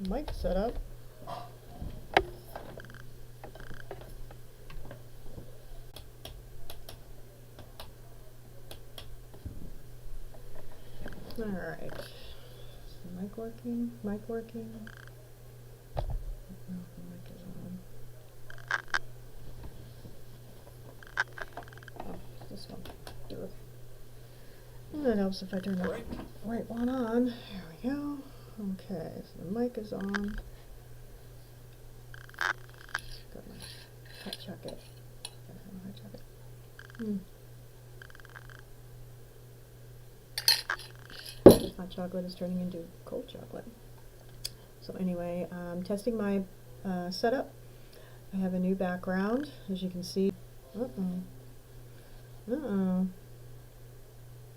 mic setup. Alright. Mic working? Mic working? No, the mic is on. Oh, this one. Well, that helps if I turn the right one on. There we go. Okay, so the mic is on. Got my hot chocolate. Hot chocolate is turning into cold chocolate. So anyway, I'm testing my setup. I have a new background, as you can see. Got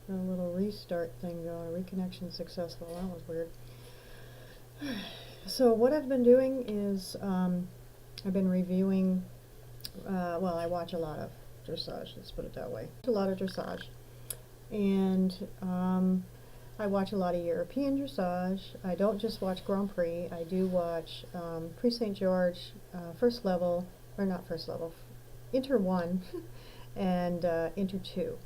a little restart thing going. Reconnection successful. That was weird. So what I've been doing is I've been reviewing. Well, I watch a lot of dressage. Let's put it that way. A lot of dressage, and I watch a lot of European dressage. I don't just watch Grand Prix. I do watch Prix St. George, first level, or not first level, Inter 1 and Inter 2.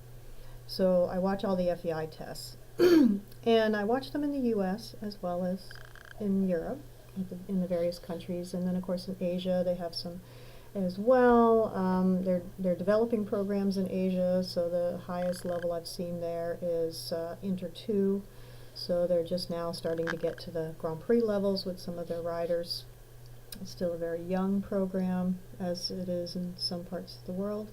So I watch all the FEI tests. And I watch them in the US as well as in Europe, in the various countries. And then of course in Asia they have some as well. They're developing programs in Asia, so the highest level I've seen there is Inter 2. So they're just now starting to get to the Grand Prix levels with some of their riders. It's still a very young program, as it is in some parts of the world.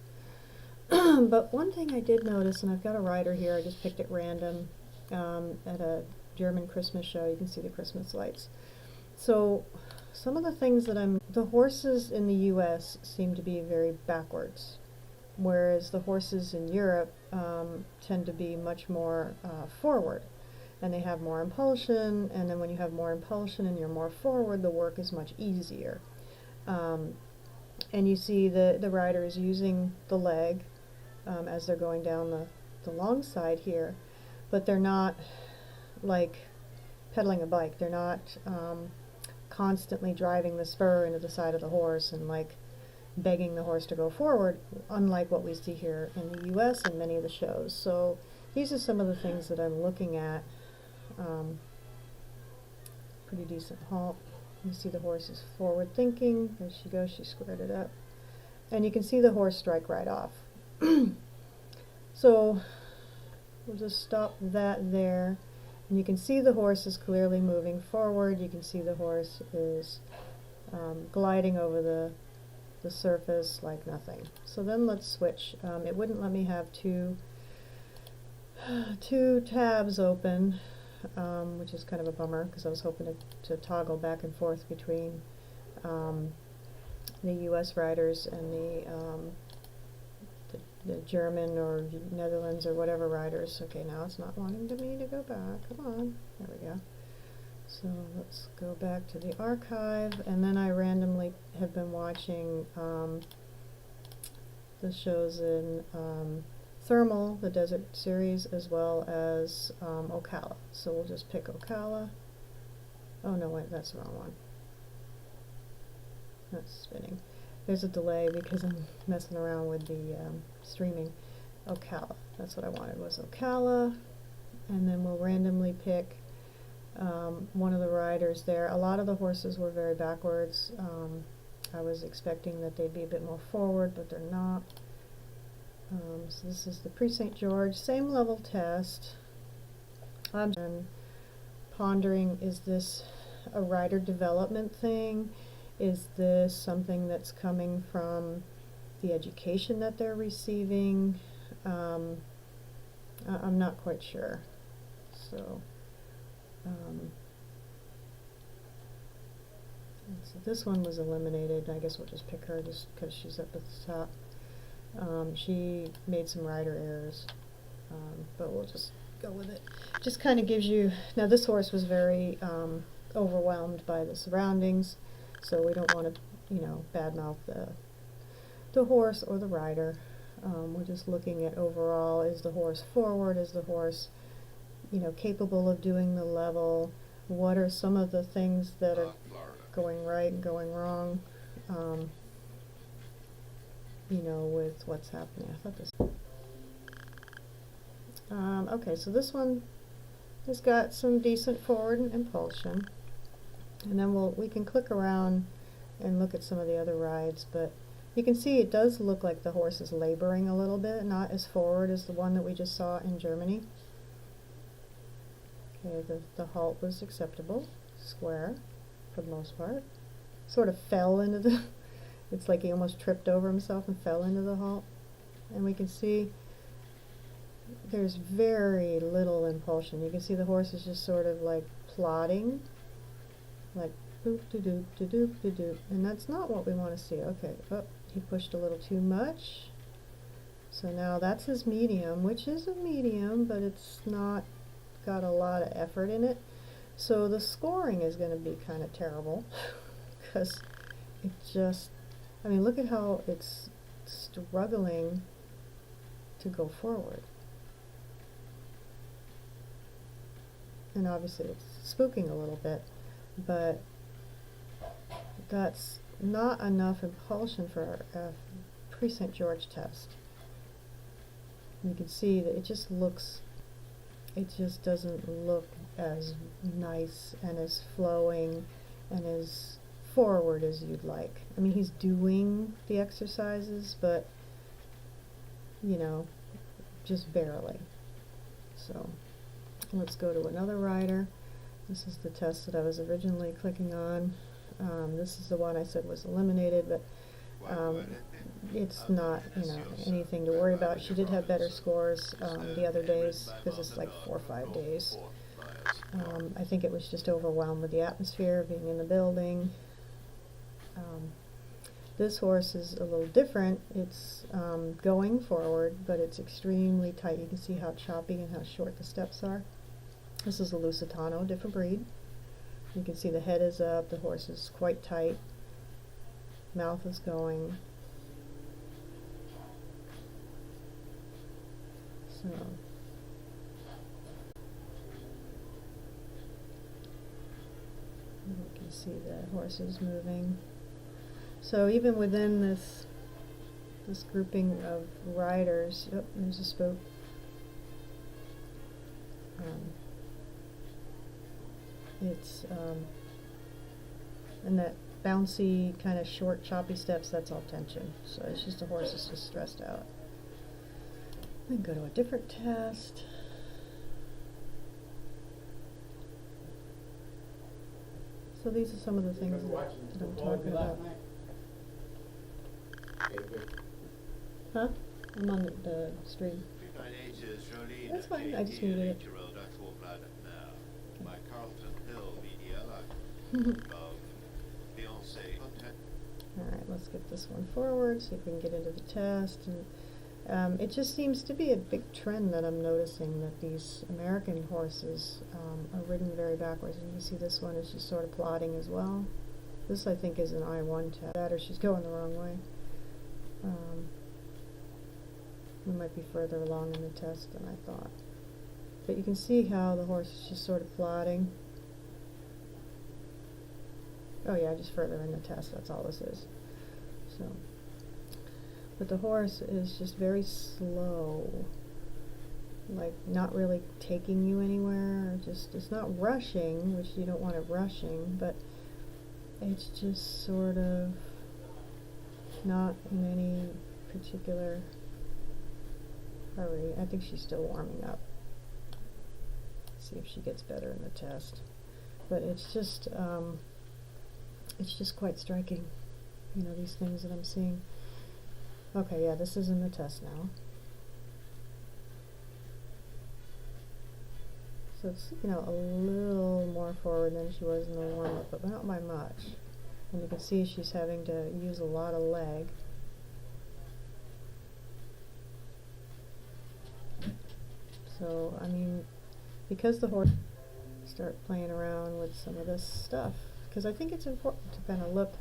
But one thing I did notice, and I've got a rider here, I just picked at random at a German Christmas show. You can see the Christmas lights. So some of the things that the horses in the US seem to be very backwards, whereas the horses in Europe tend to be much more forward, and they have more impulsion, and then when you have more impulsion and you're more forward, the work is much easier. And you see the riders using the leg as they're going down the long side here, but they're not like pedaling a bike. They're not constantly driving the spur into the side of the horse and like begging the horse to go forward, unlike what we see here in the US and many of the shows. So these are some of the things that I'm looking at. Pretty decent halt. You see the horse is forward thinking. There she goes, she squared it up. And you can see the horse strike right off. So we'll just stop that there. And you can see the horse is clearly moving forward. You can see the horse is gliding over the surface like nothing. So then let's switch. It wouldn't let me have two tabs open, which is kind of a bummer because I was hoping to toggle back and forth between the US riders and the German or Netherlands or whatever riders. Okay, now it's not wanting me to go back. Come on. There we go. So let's go back to the archive, and then I randomly have been watching the shows in Thermal, the desert series, as well as Ocala. So we'll just pick Ocala. Oh no, wait, that's the wrong one. That's spinning. There's a delay because I'm messing around with the streaming. Ocala. That's what I wanted, was Ocala. And then we'll randomly pick one of the riders there. A lot of the horses were very backwards. I was expecting that they'd be a bit more forward, but they're not. So this is the Prix St. George, same level test. I'm pondering, is this a rider development thing? Is this something that's coming from the education that they're receiving? I'm not quite sure. So, so this one was eliminated. I guess we'll just pick her just because she's up at the top. She made some rider errors, but we'll just go with it. Just kind of gives you, now this horse was very overwhelmed by the surroundings, so we don't want to, you know, badmouth the horse or the rider. We're just looking at overall, is the horse forward, is the horse, you know, capable of doing the level, what are some of the things that are going right and going wrong, you know, with what's happening. I thought this. Okay, so this one has got some decent forward impulsion, and then we can click around and look at some of the other rides, but you can see it does look like the horse is laboring a little bit, not as forward as the one that we just saw in Germany. Okay, the halt was acceptable, square for the most part. Sort of fell into the, it's like he almost tripped over himself and fell into the halt. And we can see there's very little impulsion. You can see the horse is just sort of like plodding, like boop to doop to doop to doop, and that's not what we want to see. Okay, oh, he pushed a little too much. So now that's his medium, which is a medium, but it's not got a lot of effort in it. So the scoring is going to be kind of terrible because it just, I mean, look at how it's struggling to go forward. And obviously it's spooking a little bit, but that's not enough impulsion for a pre-St. George test. And you can see that it just looks, it just doesn't look as nice and as flowing and as forward as you'd like. I mean, he's doing the exercises, but, you know, just barely. So let's go to another rider. This is the test that I was originally clicking on. This is the one I said was eliminated, but it's not, you know, anything to worry about. She did have better scores the other days because it's like 4 or 5 days. I think it was just overwhelmed with the atmosphere, being in the building. This horse is a little different. It's going forward, but it's extremely tight. You can see how choppy and how short the steps are. This is a Lusitano, different breed. You can see the head is up, the horse is quite tight, mouth is going. So you can see the horse is moving. So even within this grouping of riders, oh, there's a spook. It's and that bouncy kind of short choppy steps, that's all tension. So it's just the horse is just stressed out. Then go to a different test. So these are some of the things that I'm talking about. Huh? I'm on the stream. That's fine, I just muted it. Alright, let's get this one forward so we can get into the test. And it just seems to be a big trend that I'm noticing, that these American horses are ridden very backwards. And you see this one is just sort of plodding as well. This I think is an I1 test, or she's going the wrong way. We might be further along in the test than I thought. But you can see how the horse is just sort of plodding. Oh yeah, just further in the test, that's all this is. So, but the horse is just very slow, like not really taking you anywhere, or just, it's not rushing, which you don't want it rushing, but it's just sort of not in any particular hurry. I think she's still warming up. See if she gets better in the test. But it's just quite striking, you know, these things that I'm seeing. Okay, yeah, this is in the test now. So it's, you know, a little more forward than she was in the warm-up, but not by much. And you can see she's having to use a lot of leg. So, I mean, because the horse start playing around with some of this stuff, because I think it's important to kind of look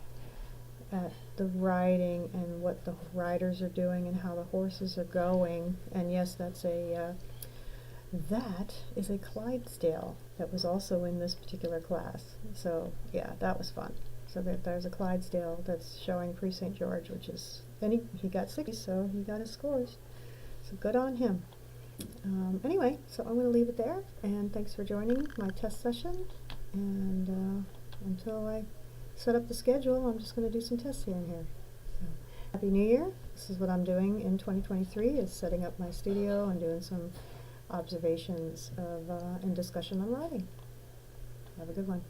at the riding and what the riders are doing and how the horses are going. And yes, that's a that is a Clydesdale that was also in this particular class. So yeah, that was fun. So there's a Clydesdale that's showing pre-St. George, which is, and he got 60, so he got his scores. So good on him. Anyway, so I'm going to leave it there, and thanks for joining my test session. And until I set up the schedule, I'm just going to do some tests here and here. So, Happy New Year. This is what I'm doing in 2023, is setting up my studio and doing some observations of and discussion on writing. Have a good one.